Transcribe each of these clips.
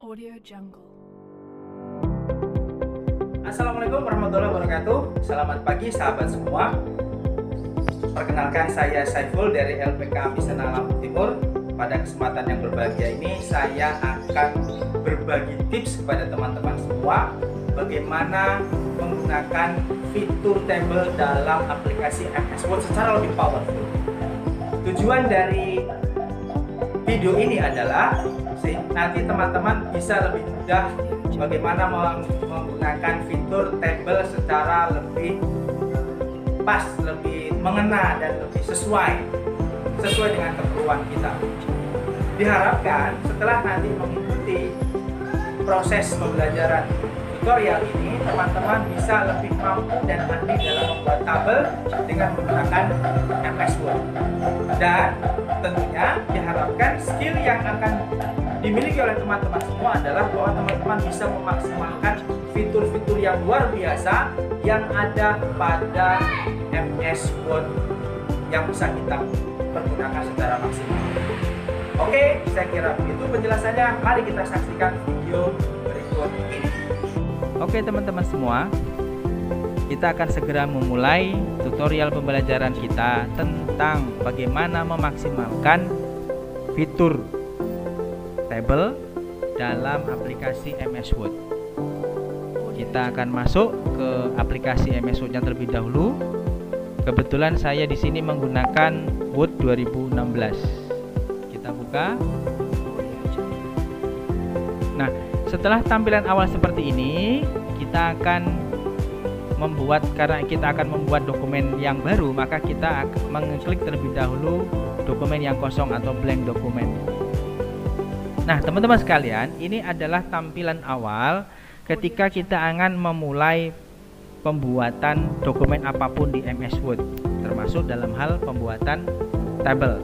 Audio Jungle. Assalamualaikum warahmatullahi wabarakatuh. Selamat pagi sahabat semua. Perkenalkan, saya Saiful dari LPK Misana Lampung Timur. Pada kesempatan yang berbahagia ini saya akan berbagi tips kepada teman-teman semua bagaimana menggunakan fitur table dalam aplikasi MS Word secara lebih powerful. Tujuan dari video ini adalah nanti teman-teman bisa lebih mudah bagaimana menggunakan fitur table secara lebih pas, lebih mengena dan lebih sesuai dengan keperluan kita. Diharapkan setelah nanti mengikuti proses pembelajaran tutorial ini, teman-teman bisa lebih mampu dan ahli dalam membuat tabel dengan menggunakan MS Word. Dan tentunya diharapkan skill yang akan dimiliki oleh teman-teman semua adalah bahwa teman-teman bisa memaksimalkan fitur-fitur yang luar biasa yang ada pada MS Word yang bisa kita pergunakan secara maksimal. Oke, saya kira begitu penjelasannya. Mari kita saksikan video berikut ini. Oke teman-teman semua, kita akan segera memulai tutorial pembelajaran kita tentang bagaimana memaksimalkan fitur table dalam aplikasi MS Word. Kita akan masuk ke aplikasi MS Word yang terlebih dahulu. Kebetulan saya di sini menggunakan Word 2016. Kita buka. Nah, setelah tampilan awal seperti ini, kita akan membuat dokumen yang baru, maka kita akan mengeklik terlebih dahulu dokumen yang kosong atau blank dokumen. Nah, teman-teman sekalian, ini adalah tampilan awal ketika kita akan memulai pembuatan dokumen apapun di MS Word, termasuk dalam hal pembuatan tabel.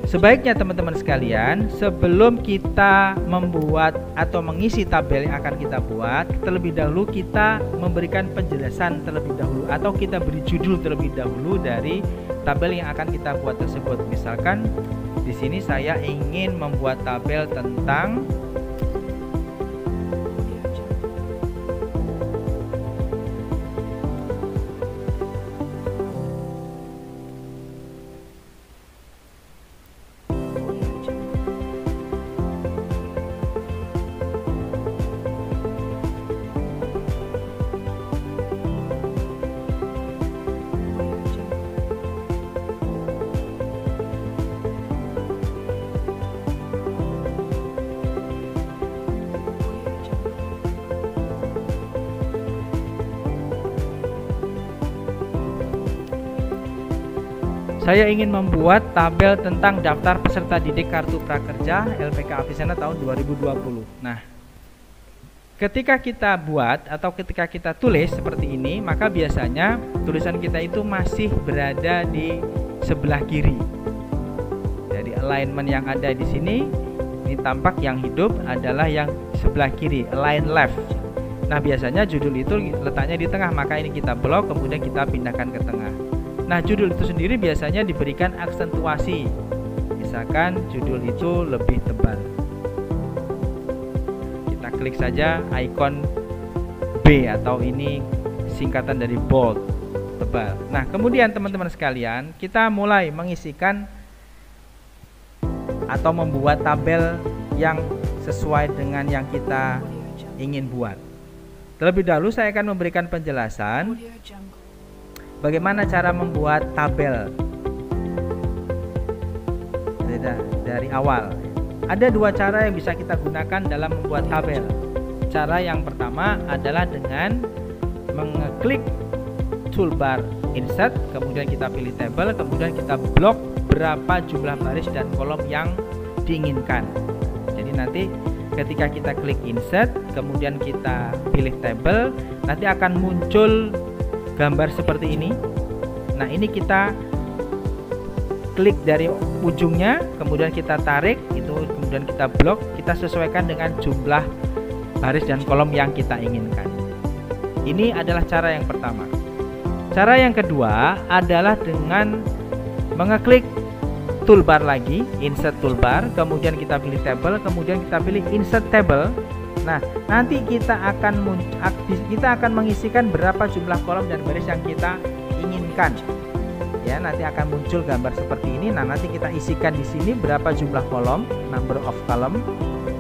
Sebaiknya teman-teman sekalian, sebelum kita membuat atau mengisi tabel yang akan kita buat, terlebih dahulu kita memberikan penjelasan terlebih dahulu, atau kita beri judul terlebih dahulu dari tabel yang akan kita buat tersebut. Misalkan di sini saya ingin membuat tabel tentang saya ingin membuat tabel tentang daftar peserta didik kartu prakerja LPK Avicenna tahun 2020. Nah, ketika kita buat atau ketika kita tulis seperti ini, maka biasanya tulisan kita itu masih berada di sebelah kiri. Jadi alignment yang ada di sini, ini tampak yang hidup adalah yang sebelah kiri, align left. Nah, biasanya judul itu letaknya di tengah, maka ini kita blok, kemudian kita pindahkan ke tengah. Nah, judul itu sendiri biasanya diberikan aksentuasi. Misalkan judul itu lebih tebal. Kita klik saja ikon B atau ini singkatan dari bold, tebal. Nah, kemudian teman-teman sekalian, kita mulai mengisikan atau membuat tabel yang sesuai dengan yang kita ingin buat. Terlebih dahulu saya akan memberikan penjelasan Audio Jungle. bagaimana cara membuat tabel dari awal. Ada dua cara yang bisa kita gunakan dalam membuat tabel. Cara yang pertama adalah dengan mengeklik toolbar insert, kemudian kita pilih table, kemudian kita blok berapa jumlah baris dan kolom yang diinginkan. Jadi nanti ketika kita klik insert, kemudian kita pilih table, nanti akan muncul gambar seperti ini. Nah, ini kita klik dari ujungnya, kemudian kita tarik itu, kemudian kita blok, kita sesuaikan dengan jumlah baris dan kolom yang kita inginkan. Ini adalah cara yang pertama. Cara yang kedua adalah dengan mengeklik toolbar lagi, insert toolbar, kemudian kita pilih table, kemudian kita pilih insert table. Nah, nanti kita akan mengisikan berapa jumlah kolom dan baris yang kita inginkan. Ya, nanti akan muncul gambar seperti ini. Nah, nanti kita isikan di sini berapa jumlah kolom, number of column,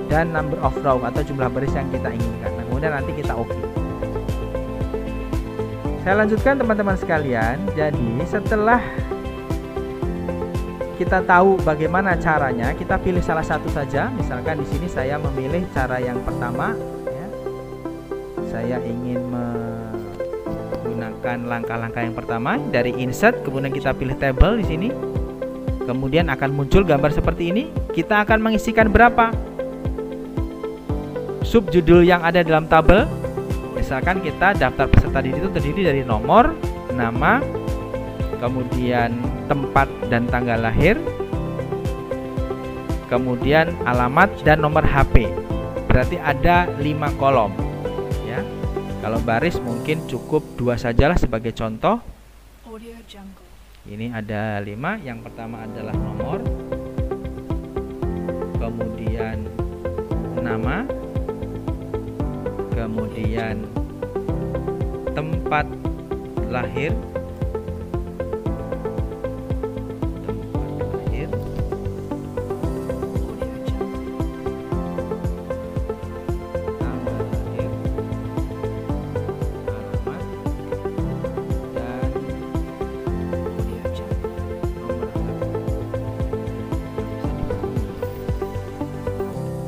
dan number of row atau jumlah baris yang kita inginkan. Nah, kemudian nanti kita oke. Saya lanjutkan teman-teman sekalian. Jadi setelah kita tahu bagaimana caranya, kita pilih salah satu saja. Misalkan di sini saya memilih cara yang pertama, ya. Saya ingin menggunakan langkah-langkah yang pertama dari insert, kemudian kita pilih table di sini. Kemudian akan muncul gambar seperti ini. Kita akan mengisikan berapa subjudul yang ada dalam tabel. Misalkan kita daftar peserta didik itu terdiri dari nomor, nama, kemudian tempat dan tanggal lahir, kemudian alamat dan nomor HP. Berarti ada 5 kolom, ya. Kalau baris mungkin cukup 2 sajalah sebagai contoh. Ini ada 5. Yang pertama adalah nomor, kemudian nama, kemudian tempat lahir,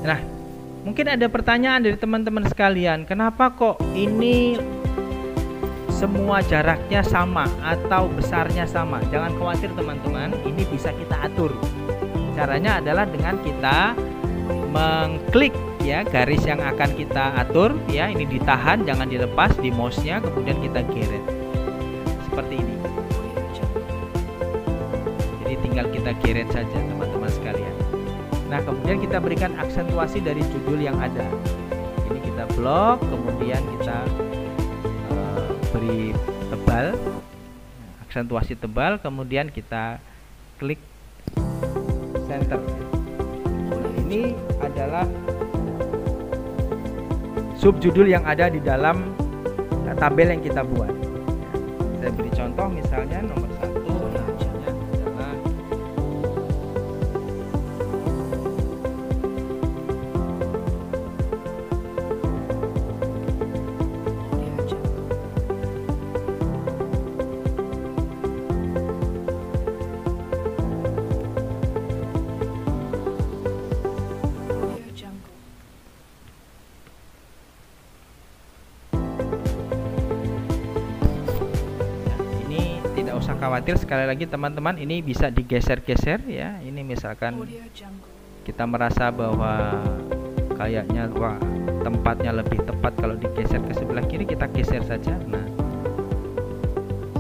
Nah, mungkin ada pertanyaan dari teman-teman sekalian, kenapa kok ini semua jaraknya sama atau besarnya sama? Jangan khawatir teman-teman, ini bisa kita atur. Caranya adalah dengan kita mengklik ya garis yang akan kita atur, ya. Ini ditahan, jangan dilepas di mouse-nya, kemudian kita geret. Seperti ini. Jadi tinggal kita geret saja teman-teman sekalian. Nah, kemudian kita berikan aksentuasi dari judul yang ada. Ini kita blok, kemudian kita beri tebal, aksentuasi tebal, kemudian kita klik center. Nah, ini adalah subjudul yang ada di dalam tabel yang kita buat. Saya beri contoh misalnya nomor 1 adalah usah khawatir, sekali lagi teman-teman, ini bisa digeser-geser ya. Ini misalkan kita merasa bahwa kayaknya wah, tempatnya lebih tepat kalau digeser ke sebelah kiri, kita geser saja. Nah,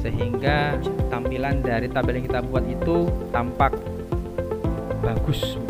sehingga tampilan dari tabel yang kita buat itu tampak bagus.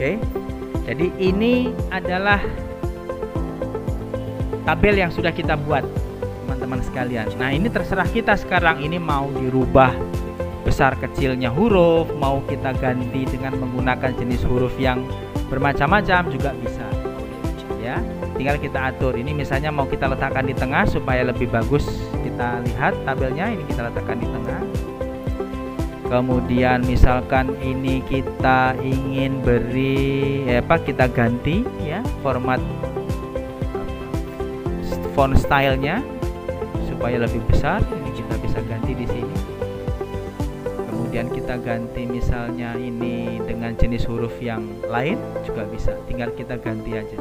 Oke, jadi ini adalah tabel yang sudah kita buat teman-teman sekalian. Nah, ini terserah kita sekarang, ini mau dirubah besar kecilnya huruf, mau kita ganti dengan menggunakan jenis huruf yang bermacam-macam juga bisa ya, tinggal kita atur. Ini misalnya mau kita letakkan di tengah supaya lebih bagus kita lihat tabelnya. Ini kita letakkan di tengah. Kemudian misalkan ini kita ingin beri kita ganti ya format font stylenya supaya lebih besar. Ini kita bisa ganti di sini. Kemudian kita ganti misalnya ini dengan jenis huruf yang lain juga bisa. Tinggal kita ganti aja.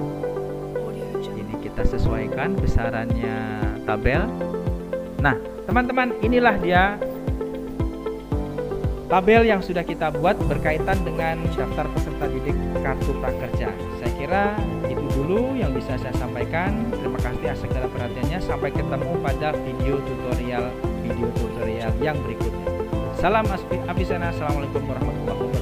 Ini kita sesuaikan besarannya tabel. Nah, teman-teman, inilah dia tabel yang sudah kita buat berkaitan dengan daftar peserta peserta didik Kartu Prakerja. Saya kira itu dulu yang bisa saya sampaikan. Terima kasih atas segala perhatiannya. Sampai ketemu pada video tutorial yang berikutnya. Salam Abisana. Assalamualaikum warahmatullahi wabarakatuh.